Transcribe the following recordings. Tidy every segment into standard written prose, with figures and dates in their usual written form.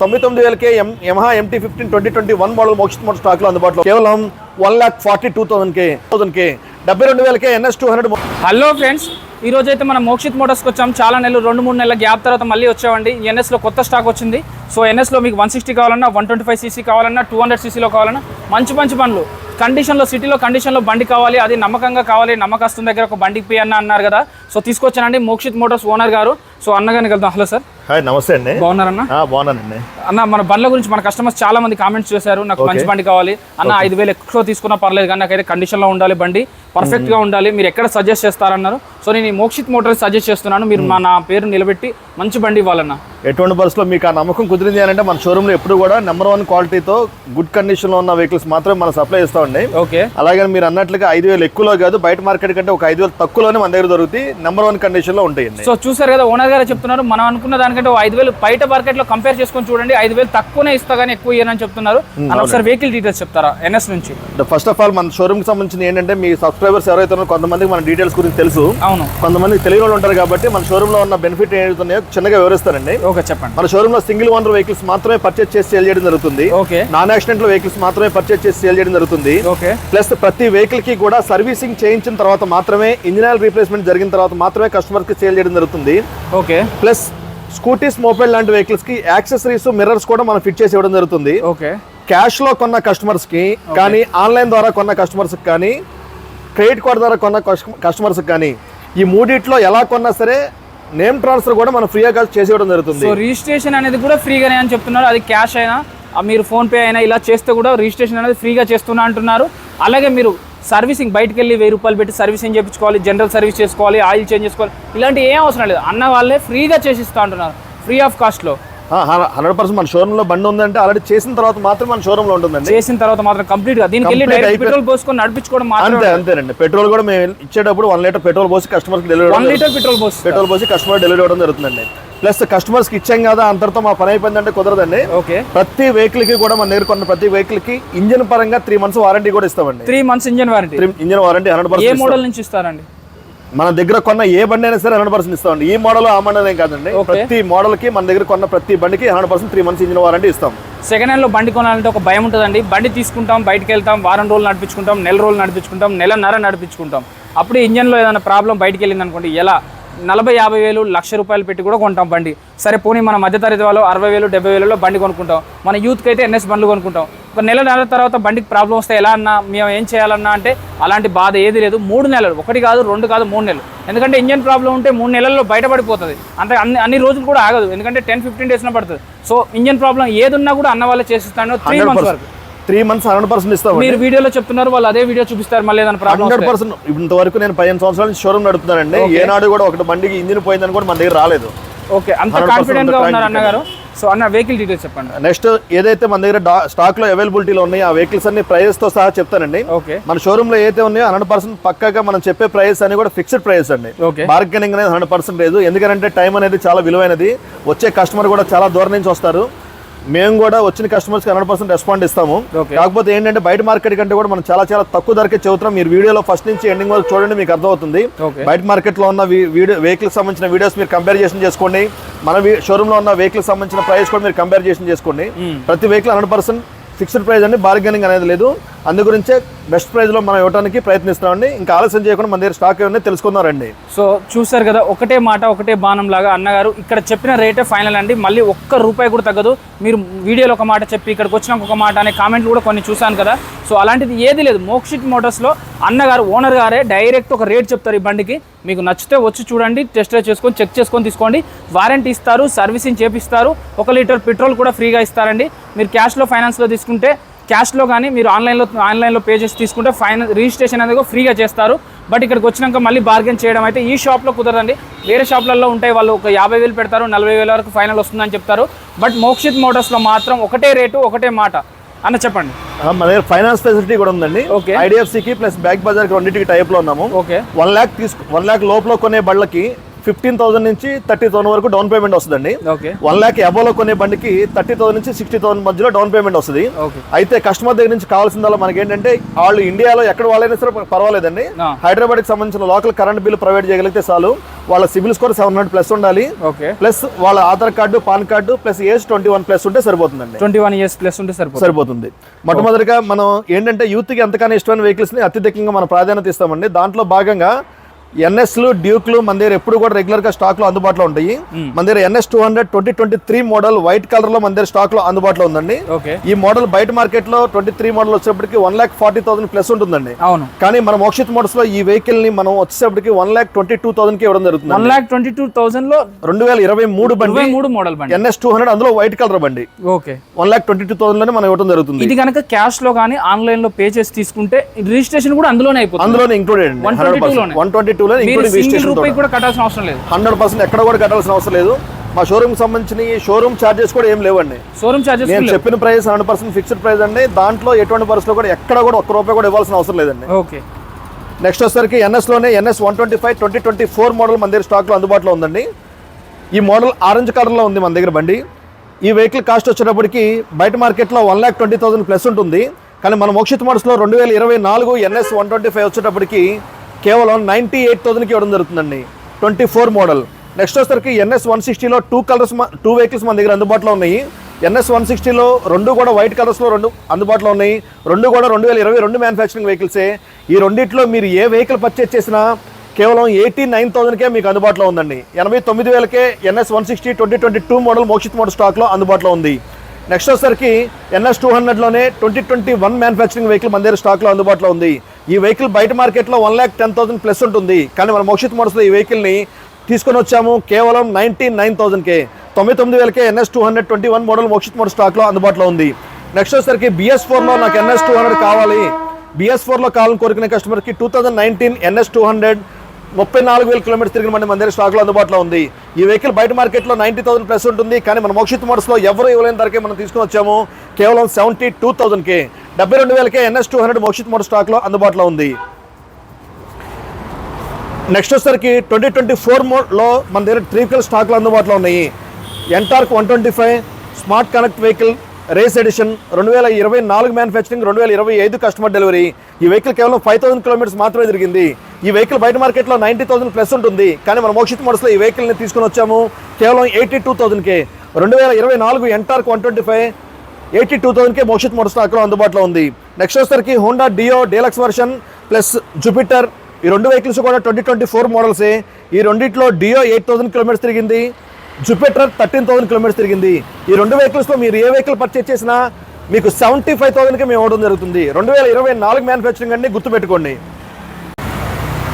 99,000 Yamaha MT-15 2021 model Mokshith motor stock లో అందుబాటులో కేవలం 1,42,000 72,000 NS200. హలో ఫ్రెండ్స్, ఈ రోజు అయితే మనం మోక్షిత్ మోటార్స్కి వచ్చాం. చాలా నెలలు 2-3 నెలల గ్యాప్ తర్వాత మళ్ళీ వచ్చామండి. ఎన్ఎస్లో కొత్త స్టాక్ వచ్చింది. సో ఎన్ఎస్లో మీకు 160 కావాలన్నా, 125cc కావాలన్నా, 200cc కావాలన్నా మంచి బండ్లు కండిషన్లో, సిటీలో కండిషన్లో బండి కావాలి, అది నమ్మకంగా కావాలి, నమ్మకస్తున్న దగ్గర ఒక బండికి పోయి అన్నారు కదా. సో తీసుకొచ్చానండి మోక్షిత్ మోటార్స్ ఓనర్ గారు. సో అన్నగారికి వెళ్దాం. Hello sir. హాయ్, నమస్తే అండి. బాగున్నారన్నా? బాగున్నానండి అన్న. మన బండ్ల గురించి మన కస్టమర్స్ చాలా మంది కామెంట్స్ చేశారు, నాకు మంచి బండి కావాలి అన్న, 5,000 ఎక్కువ తీసుకున్నా పర్లేదు కానీ నాకైతే కండిషన్లో ఉండాలి, బండి పర్ఫెక్ట్గా ఉండాలి, మీరు ఎక్కడ సజెస్ట్ చేస్తారన్నారు. సో నేను ఈ మోక్షిత్ మోటార్స్ సజెస్ట్ చేస్తున్నాను. మీరు నా పేరు నిలబెట్టి మంచి బండి ఇవ్వాలన్న. ఎటువంటి బస్సులో మీకు ఆ నమ్మకం కుదిరింది అంటే మన షోరూంలో ఎప్పుడు కూడా నెంబర్ 1 క్వాలిటీతో గుడ్ కండిషన్లో ఉన్న వెహికల్స్ మాత్రమే మనం సప్లై చేస్తామండి. ఓకే. అలాగే మీరు అన్నట్లుగా 5,000 ఎక్కువలో కాదు, బయట మార్కెట్ కంటే ఒక 5,000 తక్కువలోనే మన దగ్గర దొరుకుతాయి, నెంబర్ 1 కండిషన్లో ఉంటాయండి. సో చూసారు కదా, ఓనర్ గారు చెప్తున్నారు, మనం అనుకున్న దానికంటే 5,000 బయట మార్కెట్లో కంపేర్ చేసుకొని చూడండి, 5,000 తక్కువనే ఇస్తా కానీ ఎక్కువ ఇయ్యనని చెప్తున్నారు. ఒకసారి వెహికల్ డీటెయిల్స్ చెప్తారా ఎన్ఎస్ నుంచి? ఫస్ట్ ఆఫ్ ఆల్ మన షోరూమ్ కి సంబంధించిన ఏంటంటే, మీ సబ్స్క్రైబర్స్ ఎవరైతే ఉన్నారో కొంతమందికి మన డీటెయిల్స్ గురించి తెలుసు, అవును, కొంతమందికి తెలియని వాళ్ళు ఉంటారు కాబట్టి మన షోరూమ్ లో ఉన్న బెనిఫిట్ ఏదైతున్నాయో చిన్నగా వివరిస్తానండి. ఓకే, చెప్పండి. మన షోరూమ్ లో సింగిల్ ఓనర్ వెహికల్స్ మాత్రమే పర్చేస్ చేసి సేల్ చేయడం జరుగుతుంది. ఓకే. నాన్ యాక్సిడెంట్ వెహికల్స్ మాత్రమే పర్చేస్ చేసి సేల్ చేయడం జరుగుతుంది. ఓకే. ప్లస్ ప్రతి వెహికల్ కి కూడా సర్వీసింగ్ చేయించిన తర్వాత మాత్రమే, ఇంజిన్ ఆయిల్ రీప్లేస్మెంట్ జరిగిన తర్వాత మాత్రమే కస్టమర్ కి సేల్ చేయడం జరుగుతుంది. ఓకే. ప్లస్ స్కూటీస్, మొబైల్ లాంటి వెహికల్స్ కి యాక్సెసరీస్, మిర్రర్స్ కూడా మనం ఫిట్ చేసి ఇవ్వడం జరుగుతుంది. ఓకే. క్యాష్ లో కొన్న కస్టమర్స్ కి కానీ, ఆన్లైన్ ద్వారా కొన్న కస్టమర్స్ కానీ, క్రెడిట్ కార్డు ద్వారా కొన్న కస్టమర్స్ కానీ, ఈ మూడిట్లో ఎలా కొన్నా సరే నేమ్ ట్రాన్స్ఫర్ కూడా మనం ఫ్రీగా చేసి ఇవ్వడం జరుగుతుంది. సో రిజిస్ట్రేషన్ అనేది కూడా ఫ్రీగానే అని చెప్తున్నారు. అది క్యాష్ అయినా, మీరు ఫోన్ పే అయినా ఇలా చేస్తే కూడా రిజిస్ట్రేషన్ అనేది ఫ్రీగా చేస్తున్నా అంటున్నారు. అలాగే మీరు సర్వీసింగ్ బయటకు వెళ్ళి 1,000 రూపాయలు పెట్టి సర్వీసింగ్ చేయించుకోవాలి, జనరల్ సర్వీస్ చేసుకోవాలి, ఆయిల్ చేంజ్ చేసుకోవాలి, ఇలాంటి ఏం అవసరం లేదు. అన్న వాళ్ళే ఫ్రీగా చేసిస్తా అంటున్నారు, ఫ్రీ ఆఫ్ కాస్ట్లో. 100% మన షోరూమ్ లో బండి ఉందంటే ఆల్రెడీ చేసిన తర్వాత మాత్రం మన షోరూమ్ లో ఉంటుందండి. చేసిన తర్వాత మాత్రం కంప్లీట్ గా దీనికి వెళ్ళి డైరెక్ట్ పెట్రోల్ పోసుకొని నడిపించుకోవడం మాత్రం. అంతేనండి. పెట్రోల్ కూడా మేము ఇచ్చేటప్పుడు 1 లీటర్ పెట్రోల్ పోసి కస్టమర్ కి డెలివరీ, 1 లీటర్ పెట్రోల్ పోసి కస్టమర్ డెలివరీ అవ్వడం జరుగుతుందండి. ప్లస్ కస్టమర్స్ కి ఇచ్చాం కదా అంతటితో మా పని అయిపోయిందంటే కుదరదండి. ఓకే. ప్రతి వెహికల్ కి కూడా మన దగ్గర కొన్న ప్రతి వెహికల్ కి ఇంజిన్ పరంగా 3 months వారంటీ కూడా ఇస్తామండి. 3 months engine warranty. Engine warranty 100%. ఏ మోడల్ నుంచి ఇస్తారండి? మన దగ్గర కొన్న ఏ బండి అయినా సరే 100% ఇస్తామండి. ఈ మోడల్ ఆ మోడల్ ఏం కాదండి, ప్రతి మోడల్ కి మన దగ్గర కొన్న ప్రతి బండికి 100% 3 months ఇంజిన్ వారంటీ ఇస్తాం. సెకండ్ హ్యాండ్ లో బండి కొనాలంటే ఒక భయం ఉంటుందండి. బండి తీసుకుంటాం, బయటకు వెళ్తాం, వారం రోజులు నడిపించుకుంటాం, నెల రోజులు నడిపించుకుంటాం, నెలన్నర నడిపించుకుంటాం. అప్పుడు ఇంజన్లో ఏదైనా ప్రాబ్లం బయటకు వెళ్ళింది అనుకోండి, ఎలా 40,000-50,000 1,00,000 రూపాయలు పెట్టి కూడా కొంటాం బండి. సరే పోనీ మన మధ్యతరగతి వాళ్ళు 60,000-70,000లో బండి కొనుక్కుంటాం. మన యూత్కి అయితే ఎన్ఎస్ బండ్లు కొనుక్కుంటాం. ఒక నెల తర్వాత బండికి ప్రాబ్లం వస్తే ఎలా అన్నా, మేము ఏం చేయాలన్నా అంటే అలాంటి బాధ ఏది లేదు. 3 నెలలు, 1 కాదు 2 కాదు 3 నెలలు. ఎందుకంటే ఇంజన్ ప్రాబ్లం ఉంటే 3 నెలల్లో బయటపడిపోతుంది. అంతే, అన్ని రోజులు కూడా ఆగదు, ఎందుకంటే 10-15 days పడుతుంది. సో ఇంజన్ ప్రాబ్లం ఏది ఉన్నా కూడా అన్న వాళ్ళే చేసిస్తాను. 3 months వరకు 3 months 100% ఇస్తాం. మీరు వీడియోలో చెప్తున్నారు, వాళ్ళు అదే వీడియో చూపిస్తారు. మళ్ళీ ఏదైనా ప్రాబ్లం 100%. ఇంతవరకు నేను 15 సంవత్సరాల నుంచి షోరూమ్ నడుపుతానండి. ఏనాడు కూడా ఒకటి బండికి ఇంజిన్ పోయిందని కూడా మన దగ్గర రాలేదు. ఓకే, అంత కాన్ఫిడెంట్ గా ఉన్నారు అన్నగారు. సో అన్న వెహికల్ డీటెయిల్స్ చెప్పండి. నెక్స్ట్ ఏదైతే మన దగ్గర స్టాక్ లో అవైలబిలిటీలో ఉన్నాయో ఆ వెహికల్స్ అన్ని ప్రైస్ తో సహా చెప్తానండి. ఓకే. మన షోరూమ్ లో ఏదైతే ఉన్నాయో 100% పక్కాగా మనం చెప్పే ప్రైస్ అని కూడా ఫిక్స్డ్ ప్రైస్ అండి. బార్గెనింగ్ అనేది 100% లేదు. ఎందుకంటే టైం అనేది చాలా విలువైనది. వచ్చే కస్టమర్ కూడా చాలా దూరం నుంచి వస్తారు. మేము కూడా వచ్చిన కస్టమర్స్ కి 100% రెస్పాండ్ ఇస్తాము. కాకపోతే ఏంటంటే బయట మార్కెట్ కంటే కూడా మనం చాలా తక్కువ ధరకే చెబుతాం. మీరు వీడియోలో ఫస్ట్ నుంచి ఎండింగ్ వరకు చూడండి, మీకు అర్థమవుతుంది. బయట మార్కెట్ లో ఉన్న వెహికల్ సంబంధించిన వీడియోస్ మీరు కంపారిజన్ చేసుకోండి, మన షోరూమ్ లో ఉన్న వెహికల్ సంబంధించిన ప్రైస్ కూడా మీరు కంపారిజన్ చేసుకోండి. ప్రతి వెహికల్ 100% ఫిక్స్డ్ ప్రైస్ అండి, బార్గెనింగ్ అనేది లేదు. అందు గురించే బెస్ట్ ప్రైస్ లో మనం ఇవ్వడానికి ప్రయత్నిస్తామండి. ఇంకా ఆలస్యం చేయకుండా మన దగ్గర స్టాక్ ఏమన్నా తెలుసుకుందారండి. సో చూసారు కదా, ఒకటే మాట ఒకటే బాణం లాగా అన్నగారు ఇక్కడ చెప్పిన రేటే ఫైనల్ అండి. మళ్ళీ ₹1 కూడా తగ్గదు. మీరు వీడియోలో ఒక మాట చెప్పి ఇక్కడికి వచ్చినాక ఒక మాట అనే కామెంట్లు కూడా కొన్ని చూశాను కదా. సో అలాంటిది ఏది లేదు. మోక్షిత్ మోటార్స్లో అన్నగారు, ఓనర్ గారే డైరెక్ట్ ఒక రేట్ చెప్తారు ఈ బండికి. మీకు నచ్చితే వచ్చి చూడండి, టెస్ట్ డ్రైవ్ చేసుకొని చెక్ చేసుకొని తీసుకోండి. వారంటీ ఇస్తారు, సర్వీసింగ్ చేపిస్తారు, 1 లీటర్ పెట్రోల్ కూడా ఫ్రీగా ఇస్తారండి. మీరు క్యాష్లో, ఫైనాన్స్లో తీసుకుంటే క్యాష్లో కానీ, మీరు ఆన్లైన్లో పే చేసి తీసుకుంటే రిజిస్ట్రేషన్ అనేది ఫ్రీగా చేస్తారు. బట్ ఇక్కడికి వచ్చినాక మళ్ళీ బార్గెన్ చేయడం అయితే ఈ షాప్లో కుదరదండి. వేరే షాప్లలో ఉంటాయి, వాళ్ళు ఒక 50,000 పెడతారు, 40,000 వరకు ఫైనల్ వస్తుందని చెప్తారు. బట్ మోక్షిత్ మోటార్స్లో మాత్రం ఒకటే రేటు, ఒకటే మాట. అన్న చెప్పండి. మన దగ్గర ఫైనాన్స్ ఫెసిలిటీ కూడా ఉందండి. IDFCకి ప్లస్ బ్యాక్ బజార్కి రెండింటికి టైప్ లో ఉన్నాము. 1 lakh లోపల కొనే బళ్ళకి 15,000 నుంచి 30,000 వరకు డౌన్ పేమెంట్ వస్తుందండి. 1 lakh అబోలో కొనే బండికి 30,000 నుంచి 60,000 మధ్యలో డౌన్ పేమెంట్ వస్తుంది. అయితే కస్టమర్ దగ్గర నుంచి కావాల్సిందల్లా మనకి ఏంటంటే, వాళ్ళు ఇండియాలో ఎక్కడ వాళ్ళైనా సరే పర్వాలేదండి, హైదరాబాద్ కి సంబంధించిన లోకల్ కరెంట్ బిల్ ప్రొవైడ్ చేయగలిగితే చాలు. వాళ్ళ సిబిల్ స్కోర్ 700+ ఉండాలి. ఓకే. ప్లస్ వాళ్ళ Aadhaar card, pan card plus age 21+ ఉంటే సరిపోతుందండి. 21 years ప్లస్ ఉంటే సరిపోతుంది. మొట్టమొదటిగా మనం ఏంటంటే యూత్కి ఎంతకన్నా ఇష్టమైన వెహికల్స్ని అత్యధికంగా మనం ప్రాధాన్యత ఇస్తామండి. దాంట్లో భాగంగా ఎన్ఎస్లు, డ్యూక్లు మన దగ్గర ఎప్పుడు కూడా రెగ్యులర్ గా స్టాక్ లో అందుబాటులో ఉంటాయి. మన దగ్గర NS 200 2023 మోడల్ వైట్ కలర్ లో మన దగ్గర స్టాక్ లో అందుబాటులో ఉందండి. ఈ మోడల్ బయట మార్కెట్ లో 23 మోడల్ వచ్చేప్పటికి 1,40,000+ ఉంటుందండి. కానీ మన మోక్షిత్ మోడల్స్ లో ఈ వెహికల్ ని మనం వచ్చేప్పటికి 1,22,000 కి ఇవ్వడం జరుగుతుంది. 1,22,000 లో 2023 బండి, మోడల్ బండి, NS 200 అందులో వైట్ కలర్ బండి. ఓకే. 1,22,000 లోనే మనం ఇవ్వడం జరుగుతుంది. ఇది కనుక క్యాష్ లో కానీ ఆన్లైన్ లో పే చేసి తీసుకుంటే రిజిస్ట్రేషన్ కూడా అందులోనే అయిపోతుంది. అందులోనే ఇంక్లూడెడ్ 122 రూపాయి కూడా కట్టాల్సిన అవసరం లేదు. 100% ఎక్కడ కూడా కట్టాల్సిన అవసరం లేదు. మా షోరూమ్ సంబంధించిన షోరూమ్ చార్జెస్ కూడా ఏం లేవండి. షోరూమ్ చార్జెస్ నేను చెప్పిన ప్రైస్ 100% ఫిక్స్డ్ ప్రైస్ అండి. దాంట్లో ఎటువంటి పరిస్థితుల్లో కూడా ఎక్కడ కూడా ఒక్క రూపాయి కూడా ఇవ్వాల్సిన అవసరం లేదండి. ఓకే. నెక్స్ట్ వచ్చేసరికి ఎన్ఎస్ లోనే NS 125 2024 మోడల్ మన దగ్గర స్టాక్ లో అందుబాటులో ఉందండి. ఈ మోడల్ ఆరెంజ్ కలర్ లో ఉంది మన దగ్గర బండి. ఈ వెహికల్ కాస్ట్ వచ్చేటప్పటికి బయట మార్కెట్ లో 1,20,000+ ఉంటుంది. కానీ మన మోక్షిత్ మోడల్స్ లో 2024 NS 125 వచ్చేటప్పటికి కేవలం 98,000కి ఇవ్వడం జరుగుతుందండి. 24 మోడల్. నెక్స్ట్ వచ్చేసరికి NS 160లో 2 వెహికల్స్ మన దగ్గర అందుబాటులో ఉన్నాయి. NS 160లో 2 కూడా వైట్ కలర్స్లో 2 అందుబాటులో ఉన్నాయి. 2 కూడా 2022 మ్యానుఫ్యాక్చరింగ్ వెహికల్సే. ఈ రెండిట్లో మీరు ఏ వెహికల్ పర్చేస్ చేసినా కేవలం 89,000కే మీకు అందుబాటులో ఉందండి. 89,000కే NS 160 2022 మోడల్ మోక్షిత్ మోడల్ స్టాక్లో అందుబాటులో ఉంది. నెక్స్ట్ వచ్చేసరికి NS 200లోనే 2021 మ్యానుఫ్యాక్చరింగ్ వెహికల్ మన దగ్గర స్టాక్లో అందుబాటులో ఉంది. ఈ వెహికల్ బయట మార్కెట్లో 1,10,000+ ఉంటుంది. కానీ మన మోక్షిత్ మోడల్స్లో ఈ వెహికల్ని తీసుకొని వచ్చాము కేవలం 99,000కే. 99,000కే NS 221 మోడల్ మోక్షిత్ మోడల్ స్టాక్లో అందుబాటులో ఉంది. నెక్స్ట్ వచ్చేసరికి BS4లో నాకు NS 200 కావాలి, BS4లో కావాలని కోరుకునే కస్టమర్కి 2019 NS 200 34,000 కిలోమీటర్స్ తిరిగిన మన దగ్గర స్టాక్లో అందుబాటులో ఉంది. ఈ వెహికల్ బయట మార్కెట్లో 90,000+ ఉంటుంది. కానీ మన మోక్షిత్ మోడల్స్లో ఎవరు ఇవ్వలేని ధరకే మనం తీసుకుని వచ్చాము కేవలం 72,000కే. 72,000కే NS 200 మోక్షిత్ మోడల్ స్టాక్లో అందుబాటులో ఉంది. నెక్స్ట్ వచ్చేసరికి 2024 మోడల్లో మన దగ్గర 3 వెహికల్ స్టాక్లో అందుబాటులో ఉన్నాయి. Ntorq 125 smart connect vehicle race edition 2024 manufacturing 2025 customer delivery. ఈ వెహికల్ కేవలం 5,000 కిలోమీటర్స్ మాత్రమే తిరిగింది. ఈ వెహికల్ బయట మార్కెట్లో 90,000+ ఉంటుంది. కానీ మన మోక్షిత్ మోడల్స్లో ఈ వెహికల్ని తీసుకుని వచ్చాము కేవలం 82,000కే. 2024 ఎంటార్క్ 125 82,000కే మోక్షిత్ మోడల్ స్టాక్లో అందుబాటులో ఉంది. నెక్స్ట్ వచ్చేసరికి హోండా డియో డీలక్స్ వర్షన్ ప్లస్ జూపిటర్. ఈ 2 వెహికల్స్ కూడా 2024 మోడల్సే. ఈ రెండిట్లో డియో 8,000 కిలోమీటర్స్ తిరిగింది, జూపిటర్ 13,000 కిలోమీటర్స్ తిరిగింది. ఈ 2 వెహికల్స్లో మీరు ఏ వెహికల్ పర్చేస్ చేసినా మీకు 75,000కి మేము ఇవ్వడం జరుగుతుంది. 2024 మ్యానుఫ్యాక్చరింగ్ అండి, గుర్తుపెట్టుకోండి.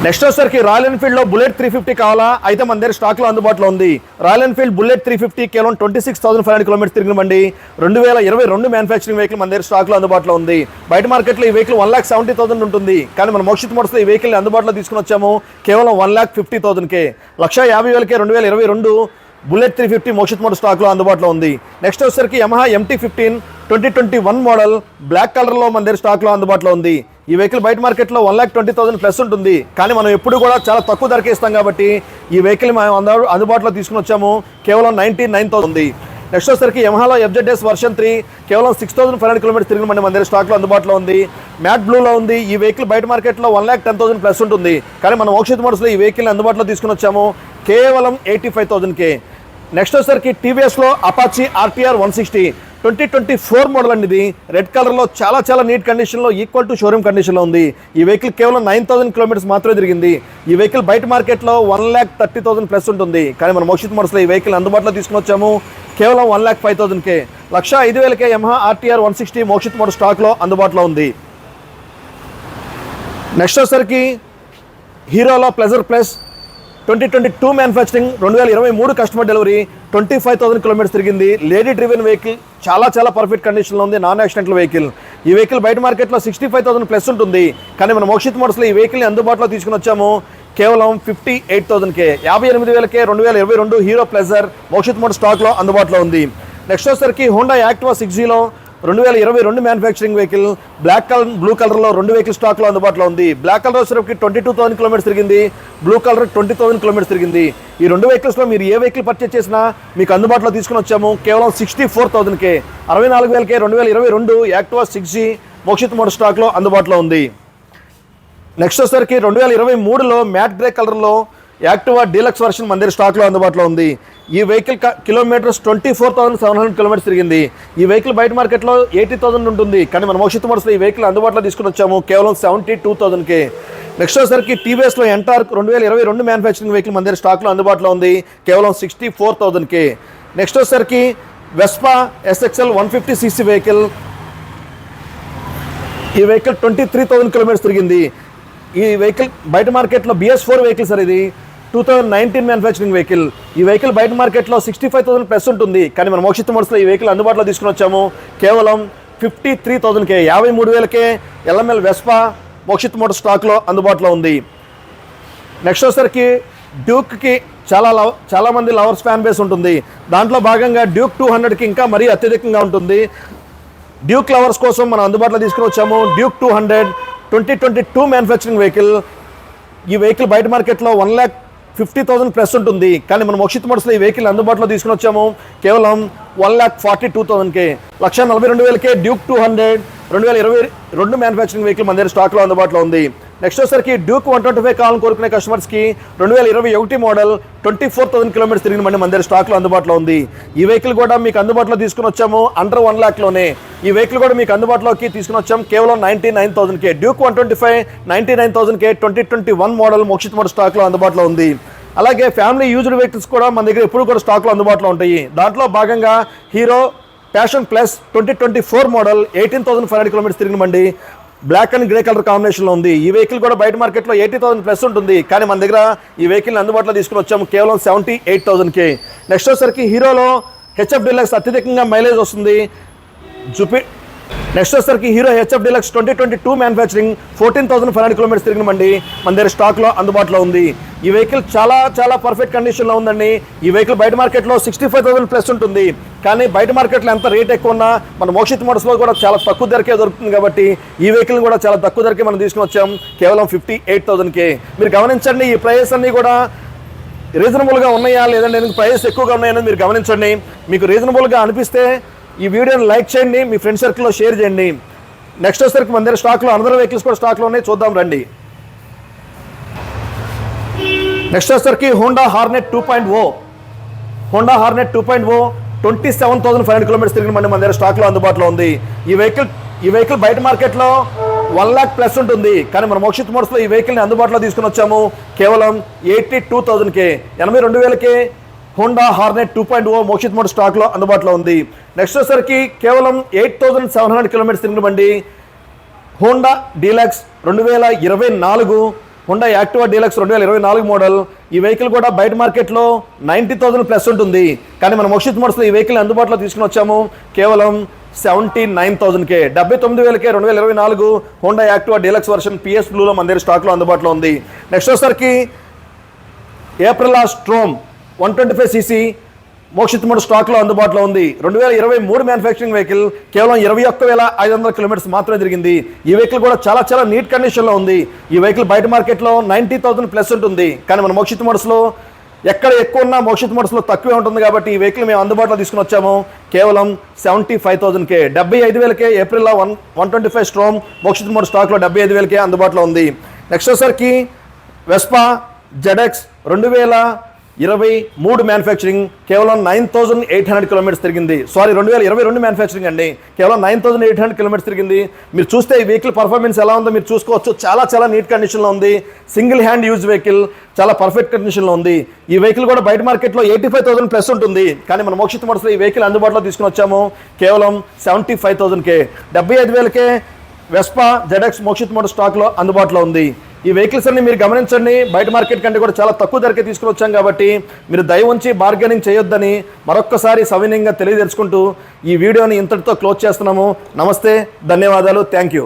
నెక్స్ట్ వచ్చేసరికి రాయల్ ఎన్ఫీల్డ్లో బుల్లెట్ 350 కావాలా అయితే మన దగ్గర స్టాక్లో అందుబాటులో ఉంది. రాయల్ ఎన్ఫీల్డ్ బుల్లెట్ 350 కేవలం 26,500 కిలోమీటర్స్ తిరిగిన బండి. 2022 మ్యానుఫ్యాక్చరింగ్ వెహికల్ మన దగ్గర స్టాక్లో అందుబాటులో ఉంది. బయట మార్కెట్లో ఈ వెహికల్ 1,70,000 ఉంటుంది. కానీ మన మోక్షిత్ మోడల్స్లో ఈ వెహికల్ని అందుబాటులో తీసుకుని వచ్చాము కేవలం 1,50,000కే. 1,50,000కే 2022 బుల్లెట్ 350 మోక్షిత్ మోడల్ స్టాక్లో అందుబాటులో ఉంది. నెక్స్ట్ వచ్చేసరికి యమహా MT-15 2021 మోడల్ బ్లాక్ కలర్లో మన దగ్గర స్టాక్లో అందుబాటులో ఉంది. ఈ వెహికల్ బయట మార్కెట్లో 1,20,000+ ఉంటుంది. కానీ మనం ఎప్పుడు కూడా చాలా తక్కువ ధరకే ఇస్తాం కాబట్టి ఈ వెహికల్ మనం అందుబాటులో తీసుకుని వచ్చాము కేవలం 99,000 ఉంది. నెక్స్ట్ వచ్చేసరికి యమహాలో FZS వర్షన్ 3 కేవలం 6,500 కిలోమీటర్స్ తిరిగిన మన దగ్గర స్టాక్లో అందుబాటులో ఉంది. మ్యాట్ బ్లూలో ఉంది. ఈ వెహికల్ బయట మార్కెట్లో 1,10,000+ ఉంటుంది. కానీ మనం మోక్షిత్ మోడల్స్లో ఈ వెహికల్ని అందుబాటులో తీసుకుని వచ్చాము కేవలం 85,000కే. నెక్స్ట్ వచ్చేసరికి టీవీఎస్లో అపాచీ RTR 160 2024 మోడల్ అండి. ఇది రెడ్ కలర్లో చాలా నీట్ కండిషన్లో ఈక్వల్ టు షోరూమ్ కండిషన్లో ఉంది. ఈ వెహికల్ కేవలం 9,000 కిలోమీటర్స్ మాత్రమే తిరిగింది. ఈ వెహికల్ బయట మార్కెట్లో 1,30,000+ ఉంటుంది. కానీ మన మోక్షిత్ మోడల్స్లో ఈ వెహికల్ అందుబాటులో తీసుకుని వచ్చాము కేవలం 1,05,000కే. 1,05,000కే యమహా RTR 160 మోక్షిత్ మోడల్ స్టాక్లో అందుబాటులో ఉంది. నెక్స్ట్ వచ్చేసరికి హీరోలో Pleasure Plus 2022 manufacturing 2023 customer delivery 25,000 kilometres తిరిగింది. లేడీ డ్రివెన్ వెహికల్ చాలా పర్ఫెక్ట్ కండిషన్లో ఉంది. Non accidental vehicle. ఈ వెహికల్ బయట మార్కెట్లో 65,000+ ఉంటుంది. కానీ మన మోక్షిత్ మోడల్స్లో ఈ వెహికల్ని అందుబాటులో తీసుకుని వచ్చాము కేవలం 58,000కే. 58,000కే 2022 హీరో ప్లెజర్ మోక్షిత్ మోడల్ స్టాక్లో అందుబాటులో ఉంది. నెక్స్ట్ వచ్చేసరికి హోండా యాక్టివా 6Gలో 2022 manufacturing vehicle black colour blue కలర్లో 2 వెహికల్ స్టాక్లో అందుబాటులో ఉంది. బ్లాక్ కలర్ వచ్చేసరికి 22,000 కిలోమీటర్స్ తిరిగింది, బ్లూ కలర్ 20,000 కిలోమీటర్స్ తిరిగింది. ఈ 2 వెహికల్స్లో మీరు ఏ వెహికల్ పర్చేస్ చేసినా మీకు అందుబాటులో తీసుకుని వచ్చాము కేవలం 64,000కే. 64,000కే 2022 యాక్టివా 6G మోక్షిత్ మోడల్ స్టాక్లో అందుబాటులో ఉంది. నెక్స్ట్ వచ్చేసరికి 2023లో మ్యాట్ గ్రే కలర్లో యాక్టివా డీలక్స్ వర్షన్ మన దగ్గర స్టాక్లో అందుబాటులో ఉంది. ఈ వెహికల్ కిలోమీటర్స్ 24,700 కిలోమీటర్స్ తిరిగింది. ఈ వెహికల్ బయట మార్కెట్లో 80,000 ఉంటుంది, కానీ మన మోక్షిత్ మోటార్స్లో ఈ వెహికల్ అందుబాటులో తీసుకుని వచ్చాము కేవలం 72,000కే. నెక్స్ట్ వచ్చేసరికి టీవీఎస్లో ఎంటార్క్ 2022 మ్యానుఫ్యాక్చరింగ్ వెహికల్ మన దగ్గర స్టాక్లో అందుబాటులో ఉంది కేవలం 64,000కే. నెక్స్ట్ వచ్చేసరికి వెస్పా SXL 150cc వెహికల్. ఈ వెహికల్ 23,000 కిలోమీటర్స్ తిరిగింది. ఈ వెహికల్ బయట మార్కెట్లో BS4 వెహికల్ సార్, ఇది 2019 మ్యానుఫ్యాక్చరింగ్ వెహికల్. ఈ వెహికల్ బయట మార్కెట్లో 65,000 ప్లస్ ఉంటుంది, కానీ మన మోక్షిత్ మోటార్స్లో ఈ వెహికల్ అందుబాటులో తీసుకుని వచ్చాము కేవలం 53,000కే. 53,000కే LML వెస్పా మోక్షిత్ మోటార్స్ స్టాక్లో అందుబాటులో ఉంది. నెక్స్ట్ వచ్చేసరికి డ్యూక్కి చాలా మంది లవర్స్ ఫ్యాన్ బేస్ ఉంటుంది. దాంట్లో భాగంగా డ్యూక్ 200కి ఇంకా మరీ అత్యధికంగా ఉంటుంది. డ్యూక్ లవర్స్ కోసం మనం అందుబాటులో తీసుకుని వచ్చాము డ్యూక్ 200 2022 మ్యానుఫ్యాక్చరింగ్ వెహికల్. ఈ వెహికల్ బయట మార్కెట్లో 1,50,000 ప్లస్ ఉంటుంది, కానీ మనం మోక్షిత్ మోటార్స్లో ఈ వెహికల్ అందుబాటులో తీసుకుని వచ్చాము కేవలం 1,42,000కే. 1,42,000కే డ్యూక్ 200 2022 మ్యానుఫ్యాక్చరింగ్ వెహికల్ మన దగ్గర స్టాక్లో అందుబాటులో ఉంది. నెక్స్ట్ వచ్చేసరికి డ్యూక్ 125 కావాలని కోరుకునే కస్టమర్స్కి 2021 మోడల్ 24,000 కిలోమీటర్స్ తిరిగిన మన దగ్గర స్టాక్లో అందుబాటులో ఉంది. ఈ వెహికల్ కూడా మీకు అందుబాటులో తీసుకుని వచ్చాము అండర్ 1 లాక్లోనే. ఈ వెహికల్ కూడా మీకు అందుబాటులోకి తీసుకుని వచ్చాము కేవలం 99,000కే. డ్యూక్ 125 99,000కే 2021 మోడల్ మోక్షిత్ మోటార్స్ స్టాక్లో అందుబాటులో ఉంది. అలాగే ఫ్యామిలీ యూజ్డ్ వెహికల్స్ కూడా మన దగ్గర ఎప్పుడు కూడా స్టాక్లో అందుబాటులో ఉంటాయి. దాంట్లో భాగంగా hero passion plus 2024 model 18,500 kilometres తిరిగిన బండి బ్లాక్ అండ్ గ్రే కలర్ కాంబినేషన్లో ఉంది. ఈ వెహికల్ కూడా బయట మార్కెట్లో 80,000 ప్లస్ ఉంటుంది, కానీ మన దగ్గర ఈ వెహికల్ని అందుబాటులో తీసుకుని వచ్చాము కేవలం 78,000కే. నెక్స్ట్ వచ్చేసరికి హీరోలో HF డీలక్స్ అత్యధికంగా మైలేజ్ వస్తుంది. నెక్స్ట్ వచ్చేసరికి hero HF deluxe 2022 manufacturing 14,500 kilometres తిరిగిన బండి మన దగ్గర స్టాక్లో అందుబాటులో ఉంది. ఈ వెహికల్ చాలా పర్ఫెక్ట్ కండిషన్లో ఉందండి. ఈ వెహికల్ బయట మార్కెట్లో 65,000 ప్లస్ ఉంటుంది, కానీ బయట మార్కెట్లో ఎంత రేట్ ఎక్కువ ఉన్నా మన మోక్షిత్ మోటార్స్లో కూడా చాలా తక్కువ ధరకే దొరుకుతుంది, కాబట్టి ఈ వెహికల్ కూడా చాలా తక్కువ ధరకే మనం తీసుకుని వచ్చాం కేవలం 58,000కే. మీరు గమనించండి, ఈ ప్రైస్ అన్నీ కూడా రీజనబుల్గా ఉన్నాయా లేదంటే ప్రైస్ ఎక్కువగా ఉన్నాయనేది మీరు గమనించండి. మీకు రీజనబుల్గా అనిపిస్తే ఈ వీడియోని లైక్ చేయండి, మీ ఫ్రెండ్ సర్కిల్లో షేర్ చేయండి. నెక్స్ట్ వచ్చేసరికి మన దగ్గర స్టాక్లో అనదర్ వెహికల్స్ కూడా స్టాక్లో ఉన్నాయి, చూద్దాం రండి. నెక్స్ట్ వచ్చేసరికి హోండా హార్నెట్ 2.0 27,500 కిలోమీటర్స్ తిరిగిన మన దగ్గర స్టాక్లో అందుబాటులో ఉంది. ఈ వెహికల్ బయట మార్కెట్లో 1 లాక్ ప్లస్ ఉంటుంది, కానీ మన మోక్షిత్ మోటార్స్లో ఈ వెహికల్ని అందుబాటులో తీసుకుని వచ్చాము కేవలం 82,000కే. 82,000కే హోండా హార్నెట్ 2.0 మోక్షిత్ మోటార్స్ స్టాక్లో అందుబాటులో ఉంది. నెక్స్ట్ వచ్చేసరికి కేవలం 8,700 కిలోమీటర్స్ తిరిగిన బండి Honda deluxe 2024 Honda Activa deluxe 2024 model. ఈ వెహికల్ కూడా బయట మార్కెట్లో 90,000 ప్లస్ ఉంటుంది, కానీ మన మోక్షిత్ మోటార్స్లో ఈ వెహికల్ అందుబాటులో తీసుకుని వచ్చాము కేవలం 79,000కే. 79,000కే 2024 Honda Activa deluxe version PS బ్లూలో మన దగ్గర స్టాక్లో అందుబాటులో ఉంది. నెక్స్ట్ వచ్చేసరికి April storm 125cc Mokshith Motors స్టాక్లో అందుబాటులో ఉంది. 2023 మ్యానుఫ్యాక్చరింగ్ వెహికల్ కేవలం 21,500 కిలోమీటర్స్ మాత్రమే తిరిగింది. ఈ వెహికల్ కూడా చాలా నీట్ కండిషన్లో ఉంది. ఈ వెహికల్ బయట మార్కెట్లో 90,000 ప్లస్ ఉంటుంది, కానీ మన మోక్షిత్ మోటార్స్లో ఎక్కడ ఎక్కువ ఉన్నా మోక్షిత్ మోటార్స్లో తక్కువే ఉంటుంది, కాబట్టి ఈ వెహికల్ మేము అందుబాటులో తీసుకుని వచ్చాము కేవలం 75,000కే. 75,000కే ఏప్రిల్ 125 స్ట్రోమ్ మోక్షిత్ మోటార్స్ స్టాక్లో 75,000కే అందుబాటులో ఉంది. నెక్స్ట్ వచ్చేసరికి వెస్పా ZX 2023 మ్యానుఫ్యాక్చరింగ్ కేవలం 9,800 కిలోమీటర్స్ తిరిగింది. 2022 మ్యానుఫ్యాక్చరింగ్ అండి, కేవలం 9,800 కిలోమీటర్స్ తిరిగింది. మీరు చూస్తే ఈ వెహికల్ పర్ఫార్మెన్స్ ఎలా ఉందో మీరు చూసుకోవచ్చు. చాలా నీట్ కండిషన్లో ఉంది. సింగిల్ హ్యాండ్ యూజ్ వెహికల్, చాలా పర్ఫెక్ట్ కండిషన్లో ఉంది. ఈ వెహికల్ కూడా బయట మార్కెట్లో 85,000 ప్లస్ ఉంటుంది, కానీ మన మోక్షిత్ మోటార్స్లో ఈ వెహికల్ అందుబాటులో తీసుకుని వచ్చాము కేవలం 75,000కే. 75,000కే వెస్పా ZX మోక్షిత్ మోటార్స్ స్టాక్లో అందుబాటులో ఉంది. ఈ వెహికల్స్ అన్ని మీరు గమనించండి, బయట మార్కెట్ కంటే కూడా చాలా తక్కువ ధరకే తీసుకుని వచ్చాం, కాబట్టి మీరు దయ ఉంచి బార్గెనింగ్ చేయొద్దని మరొక్కసారి సవినయంగా తెలియజేసుకుంటూ ఈ వీడియోని ఇంతటితో క్లోజ్ చేస్తున్నాము. నమస్తే, ధన్యవాదాలు, థ్యాంక్ యూ.